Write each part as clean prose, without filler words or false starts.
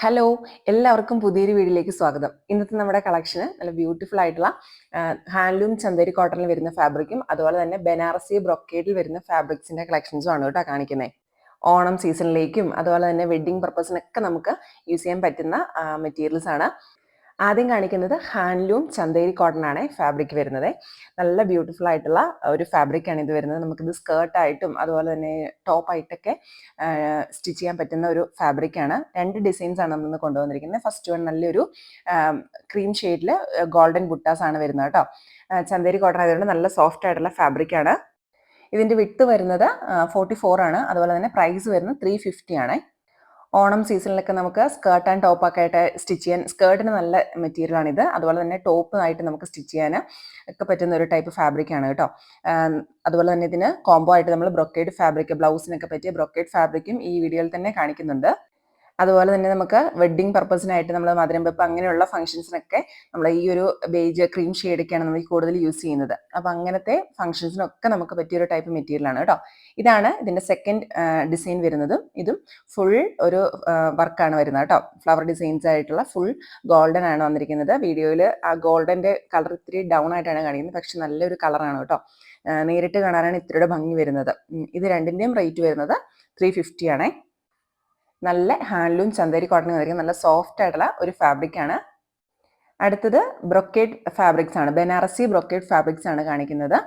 Hello, എല്ലാവർക്കും പുതിയൊരു വീഡിയോയിലേക്ക് സ്വാഗതം. ഇന്നത്തെ നമ്മുടെ കളക്ഷന് നല്ല ബ്യൂട്ടിഫുൾ ആയിട്ടുള്ള ഹാൻഡ്ലൂം ചന്തേരി കോട്ടണിൽ വരുന്ന ഫാബ്രിക്കും അതുപോലെ തന്നെ ബനാറസി ബ്രൊക്കേഡിൽ വരുന്ന ഫാബ്രിക്സിന്റെ കളക്ഷൻസും ആണ് കേട്ടോ കാണിക്കുന്നത്. ഓണം സീസണിലേക്കും അതുപോലെ തന്നെ വെഡ്ഡിംഗ് പർപ്പസിനൊക്കെ നമുക്ക് യൂസ് ചെയ്യാൻ പറ്റുന്ന മെറ്റീരിയൽസ് ആണ്. ആദ്യം കാണിക്കുന്നത് ഹാൻഡ്ലൂം ചന്തേരി കോട്ടൺ ആണ് ഫാബ്രിക് വരുന്നത്. നല്ല ബ്യൂട്ടിഫുൾ ആയിട്ടുള്ള ഒരു ഫാബ്രിക് ആണ് ഇത് വരുന്നത്. നമുക്കിത് സ്കേർട്ടായിട്ടും അതുപോലെ തന്നെ ടോപ്പായിട്ടൊക്കെ സ്റ്റിച്ച് ചെയ്യാൻ പറ്റുന്ന ഒരു ഫാബ്രിക് ആണ്. രണ്ട് ഡിസൈൻസ് ആണ് നമ്മൾ കൊണ്ടുവന്നിരിക്കുന്നത്. ഫസ്റ്റ് വൺ നല്ലൊരു ക്രീം ഷെയ്ഡിൽ ഗോൾഡൻ ബുട്ടാസ് ആണ് വരുന്നത് കേട്ടോ. ചന്തേരി കോട്ടൺ ആയതുകൊണ്ട് നല്ല സോഫ്റ്റ് ആയിട്ടുള്ള ഫാബ്രിക് ആണ്. ഇതിന്റെ വിട്ട് വരുന്നത് 44 ആണ്. അതുപോലെ തന്നെ പ്രൈസ് വരുന്നത് 350 ആണ്. ഓണം സീസണിലൊക്കെ നമുക്ക് സ്കേർട്ട് ആൻഡ് ടോപ്പ് ഒക്കെ ആയിട്ട് സ്റ്റിച്ച് ചെയ്യാൻ, സ്കേർട്ടിന് നല്ല മെറ്റീരിയൽ ആണിത്. അതുപോലെ തന്നെ ടോപ്പ് ആയിട്ട് നമുക്ക് സ്റ്റിച്ച് ചെയ്യാൻ ഒക്കെ പറ്റുന്ന ഒരു ടൈപ്പ് ഫാബ്രിക് ആണ് കേട്ടോ. അതുപോലെ തന്നെ ഇതിന് കോംബോ ആയിട്ട് നമ്മൾ ബ്രൊക്കേഡ് ഫാബ്രിക്, ബ്ലൗസിനൊക്കെ പറ്റിയ ബ്രൊക്കേഡ് ഫാബ്രിക്കും ഈ വീഡിയോയിൽ തന്നെ കാണിക്കുന്നുണ്ട്. അതുപോലെ തന്നെ നമുക്ക് വെഡ്ഡിംഗ് പർപ്പസിനായിട്ട് നമ്മൾ മധുരം വെപ്പ് അങ്ങനെയുള്ള ഫംഗ്ഷൻസിനൊക്കെ നമ്മൾ ഈ ഒരു ബേജ് ക്രീം ഷെയ്ഡൊക്കെയാണ് നമ്മൾ കൂടുതൽ യൂസ് ചെയ്യുന്നത്. അപ്പം അങ്ങനത്തെ ഫംഗ്ഷൻസിനൊക്കെ നമുക്ക് പറ്റിയൊരു ടൈപ്പ് മെറ്റീരിയൽ ആണ് കേട്ടോ. ഇതാണ് ഇതിന്റെ സെക്കൻഡ് ഡിസൈൻ വരുന്നത്. ഇതും ഫുൾ ഒരു വർക്കാണ് വരുന്നത് കേട്ടോ. ഫ്ലവർ ഡിസൈൻസ് ആയിട്ടുള്ള ഫുൾ ഗോൾഡൻ ആണ് വന്നിരിക്കുന്നത്. വീഡിയോയിൽ ആ ഗോൾഡന്റെ കളർ ഇത്തിരി ഡൗൺ ആയിട്ടാണ് കാണിക്കുന്നത്, പക്ഷെ നല്ലൊരു കളറാണ് കേട്ടോ. നേരിട്ട് കാണാനാണ് ഇത്തിരിയുടെ ഭംഗി വരുന്നത്. ഇത് രണ്ടിന്റെയും റേറ്റ് വരുന്നത് 350 ആണേ. നല്ല ഹാൻഡ്ലൂം ചന്തേരി കോട്ടൺ വന്നിരിക്കുന്ന നല്ല സോഫ്റ്റ് ആയിട്ടുള്ള ഒരു ഫാബ്രിക് ആണ്. അടുത്തത് ബ്രൊക്കേഡ് ഫാബ്രിക്സ് ആണ്. ബനാറസി ബ്രൊക്കേഡ് ഫാബ്രിക്സ് ആണ് കാണിക്കുന്നത്.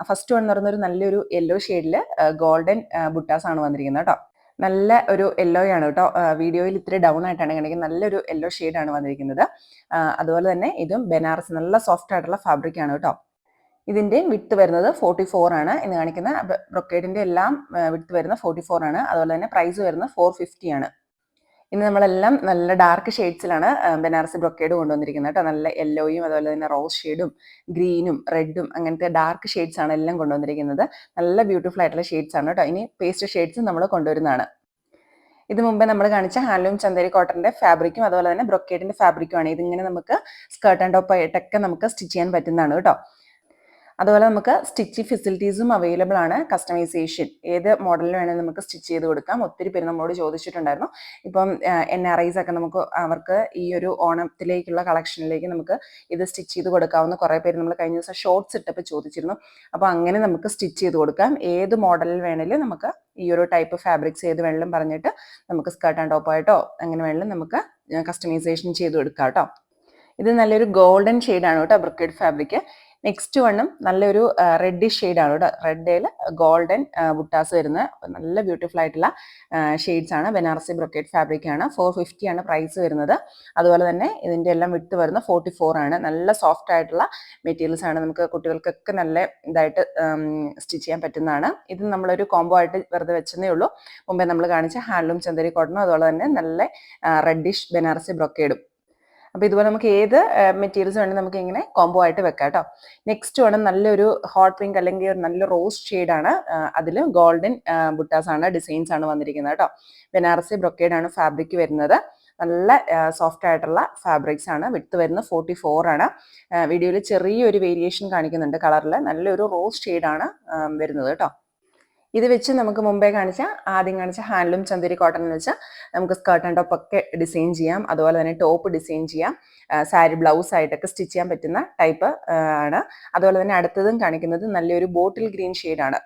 ഫസ്റ്റ് വൺ എന്ന് പറയുന്ന ഒരു നല്ലൊരു യെല്ലോ ഷെയ്ഡിൽ ഗോൾഡൻ ബുട്ടാസ് ആണ് വന്നിരിക്കുന്നത് കേട്ടോ. നല്ല ഒരു യെല്ലോ ആണ് കേട്ടോ. വീഡിയോയിൽ ഇത്തിരി ഡൗൺ ആയിട്ടാണ് കാണിക്കുന്നത്. നല്ലൊരു യെല്ലോ ഷെയ്ഡാണ് വന്നിരിക്കുന്നത്. അതുപോലെ തന്നെ ഇതും ബനാറസ് നല്ല സോഫ്റ്റ് ആയിട്ടുള്ള ഫാബ്രിക് ആണ് കേട്ടോ. ഇതിന്റെ വിട്ട് വരുന്നത് 44 ആണ്. എന്ന് കാണിക്കുന്ന ബ്രൊക്കേഡിന്റെ എല്ലാം വിട്ട് വരുന്ന 44 ആണ്. അതുപോലെ തന്നെ പ്രൈസ് വരുന്നത് 450 ആണ്. ഇന്ന് നമ്മളെല്ലാം നല്ല ഡാർക്ക് ഷെയ്ഡ്സിലാണ് ബനാറസി ബ്രൊക്കേഡ് കൊണ്ടുവന്നിരിക്കുന്നത് കേട്ടോ. നല്ല യെല്ലോയും അതുപോലെ തന്നെ റോസ് ഷെയ്ഡും ഗ്രീനും റെഡും അങ്ങനത്തെ ഡാർക്ക് ഷെയ്ഡ്സ് ആണ് എല്ലാം കൊണ്ടുവന്നിരിക്കുന്നത്. നല്ല ബ്യൂട്ടിഫുൾ ആയിട്ടുള്ള ഷെയ്ഡ്സ് ആണ് കേട്ടോ. ഇനി പേസ്റ്റ് ഷെയ്ഡ്സ് നമ്മൾ കൊണ്ടുവരുന്നതാണ്. ഇത് മുമ്പേ നമ്മൾ കാണിച്ച ഹാൻഡ്ലൂം ചന്തേരി കോട്ടന്റെ ഫാബ്രിക്കും അതുപോലെ തന്നെ ബ്രൊക്കേഡിന്റെ ഫാബ്രിക്കും ആണ്. ഇതിങ്ങനെ നമുക്ക് സ്കേർട്ട് ആൻഡ് ടോപ്പ് ആയിട്ടൊക്കെ നമുക്ക് സ്റ്റിച്ച് ചെയ്യാൻ പറ്റുന്നതാണ് കേട്ടോ. അതുപോലെ നമുക്ക് സ്റ്റിച്ചിങ് ഫെസിലിറ്റീസും അവൈലബിൾ ആണ്. കസ്റ്റമൈസേഷൻ ഏത് മോഡലിൽ വേണമെങ്കിൽ നമുക്ക് സ്റ്റിച്ച് ചെയ്ത് കൊടുക്കാം. ഒത്തിരി പേര് നമ്മളോട് ചോദിച്ചിട്ടുണ്ടായിരുന്നു. ഇപ്പം NRIs ഒക്കെ നമുക്ക് അവർക്ക് ഈ ഒരു ഓണത്തിലേക്കുള്ള കളക്ഷനിലേക്ക് നമുക്ക് ഇത് സ്റ്റിച്ച് ചെയ്ത് കൊടുക്കാവുന്ന കുറേ പേര് നമ്മൾ കഴിഞ്ഞ ദിവസം ഷോർട്സ് ഇട്ടപ്പോൾ ചോദിച്ചിരുന്നു. അപ്പോൾ അങ്ങനെ നമുക്ക് സ്റ്റിച്ച് ചെയ്ത് കൊടുക്കാം. ഏത് മോഡലിൽ വേണമെങ്കിലും നമുക്ക് ഈ ഒരു ടൈപ്പ് ഫാബ്രിക്സ് ഏത് വേണമെങ്കിലും പറഞ്ഞിട്ട് നമുക്ക് സ്കേർട്ട് ആൻഡ് ടോപ്പ് ആയിട്ടോ അങ്ങനെ വേണമെങ്കിലും നമുക്ക് കസ്റ്റമൈസേഷൻ ചെയ്ത് കൊടുക്കാം കേട്ടോ. ഇത് നല്ലൊരു ഗോൾഡൻ ഷെയ്ഡാണ് കേട്ടോ ബ്രൊക്കേഡ് ഫാബ്രിക്. നെക്സ്റ്റ് വണ്ണും നല്ലൊരു റെഡിഷ് ഷെയ്ഡാണ് കേട്ടോ. റെഡിൽ ഗോൾഡൻ ബുട്ടാസ് വരുന്ന നല്ല ബ്യൂട്ടിഫുൾ ആയിട്ടുള്ള ഷെയ്ഡ്സ് ആണ്. ബനാറസി ബ്രൊക്കേഡ് ഫാബ്രിക് ആണ്. 450 ആണ് പ്രൈസ് വരുന്നത്. അതുപോലെ തന്നെ ഇതിൻ്റെ എല്ലാം വിട്ട് വരുന്ന 44 ആണ്. നല്ല സോഫ്റ്റ് ആയിട്ടുള്ള മെറ്റീരിയൽസ് ആണ്. നമുക്ക് കുട്ടികൾക്കൊക്കെ നല്ല ഇതായിട്ട് സ്റ്റിച്ച് ചെയ്യാൻ പറ്റുന്നതാണ്. ഇത് നമ്മളൊരു കോംബോ ആയിട്ട് വെറുതെ വെച്ചതേ ഉള്ളൂ. മുമ്പേ നമ്മൾ കാണിച്ച ഹാൻഡ്ലൂം ചന്തേരി കോട്ടണും അതുപോലെ തന്നെ നല്ല റെഡിഷ് ബനാറസി ബ്രൊക്കേഡും. അപ്പോൾ ഇതുപോലെ നമുക്ക് ഏത് മെറ്റീരിയൽസ് വേണമെങ്കിൽ നമുക്ക് ഇങ്ങനെ കോംബോ ആയിട്ട് വെക്കാം കേട്ടോ. നെക്സ്റ്റ് വേണം നല്ലൊരു ഹോട്ട് പിങ്ക് അല്ലെങ്കിൽ ഒരു നല്ല റോസ് ഷെയ്ഡാണ്. അതിൽ ഗോൾഡൻ ബുട്ടാസ് ആണ്, ഡിസൈൻസ് ആണ് വന്നിരിക്കുന്നത് കേട്ടോ. ബനാറസി ബ്രൊക്കേഡ് ആണ് ഫാബ്രിക് വരുന്നത്. നല്ല സോഫ്റ്റ് ആയിട്ടുള്ള ഫാബ്രിക്സ് ആണ്. വിട്ട് വരുന്നത് 44 ആണ്. വീഡിയോയിൽ ചെറിയൊരു വേരിയേഷൻ കാണിക്കുന്നുണ്ട് കളറിൽ. നല്ലൊരു റോസ് ഷെയ്ഡാണ് വരുന്നത് കേട്ടോ. ഇത് വെച്ച് നമുക്ക് മുമ്പേ ആദ്യം കാണിച്ച ഹാൻഡ്ലൂം ചന്തേരി കോട്ടൺ എന്ന് വെച്ചാൽ നമുക്ക് സ്കേർട്ട് ആൻഡ് ടോപ്പ് ഒക്കെ ഡിസൈൻ ചെയ്യാം. അതുപോലെ തന്നെ ടോപ്പ് ഡിസൈൻ ചെയ്യാം. സാരി ബ്ലൗസ് ആയിട്ടൊക്കെ സ്റ്റിച്ച് ചെയ്യാൻ പറ്റുന്ന ടൈപ്പ് ആണ്. അതുപോലെ തന്നെ അടുത്തതും കാണിക്കുന്നത് നല്ലൊരു ബോട്ടിൽ ഗ്രീൻ ഷെയ്ഡാണ്.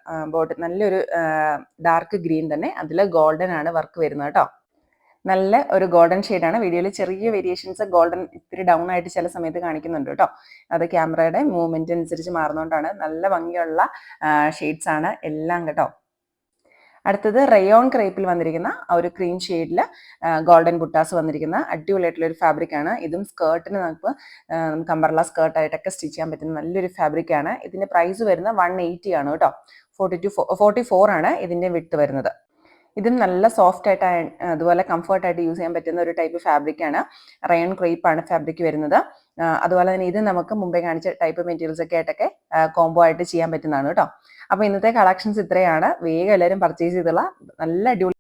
നല്ലൊരു ഡാർക്ക് ഗ്രീൻ തന്നെ. അതിൽ ഗോൾഡൻ ആണ് വർക്ക് വരുന്നത് കേട്ടോ. നല്ല ഒരു ഗോൾഡൻ ഷെയ്ഡാണ്. വീഡിയോയിൽ ചെറിയ വേരിയേഷൻസ് ഗോൾഡൻ ഇത്തിരി ഡൗൺ ആയിട്ട് ചില സമയത്ത് കാണിക്കുന്നുണ്ട് കേട്ടോ. അത് ക്യാമറയുടെ മൂവ്മെന്റ് അനുസരിച്ച് മാറുന്നതുകൊണ്ടാണ്. നല്ല ഭംഗിയുള്ള ഷെയ്ഡ്സ് ആണ് എല്ലാം കേട്ടോ. അടുത്തത് റയോൺ ക്രേപ്പിൽ വന്നിരിക്കുന്ന ഒരു ക്രീം ഷെയ്ഡിൽ ഗോൾഡൻ ബുട്ടാസ് വന്നിരിക്കുന്ന അടിപൊളിയായിട്ടുള്ള ഒരു ഫാബ്രിക് ആണ്. ഇതും സ്കേർട്ടിന് നമുക്ക് അംബ്രല്ല സ്കേർട്ടായിട്ടൊക്കെ സ്റ്റിച്ച് ചെയ്യാൻ പറ്റുന്ന നല്ലൊരു ഫാബ്രിക് ആണ്. ഇതിന്റെ പ്രൈസ് വരുന്നത് 180 ആണ് കേട്ടോ. 44 ആണ് ഇതിന്റെ വിട്ട് വരുന്നത്. ഇതും നല്ല സോഫ്റ്റ് ആയിട്ട് അതുപോലെ കംഫർട്ടായിട്ട് യൂസ് ചെയ്യാൻ പറ്റുന്ന ഒരു ടൈപ്പ് ഫാബ്രിക് ആണ്. റയോൺ ക്രേപ്പ് ആണ് ഫാബ്രിക് വരുന്നത്. അതുപോലെ തന്നെ ഇത് നമുക്ക് മുമ്പേ കാണിച്ച ടൈപ്പ് മെറ്റീരിയൽസ് ഒക്കെ ആയിട്ടൊക്കെ കോംബോ ആയിട്ട് ചെയ്യാൻ പറ്റുന്നതാണ് കേട്ടോ. അപ്പോൾ ഇന്നത്തെ കളക്ഷൻസ് ഇത്രയാണ്. വേഗം എല്ലാവരും പർച്ചേസ് ചെയ്തുള്ള നല്ല അടിപൊളി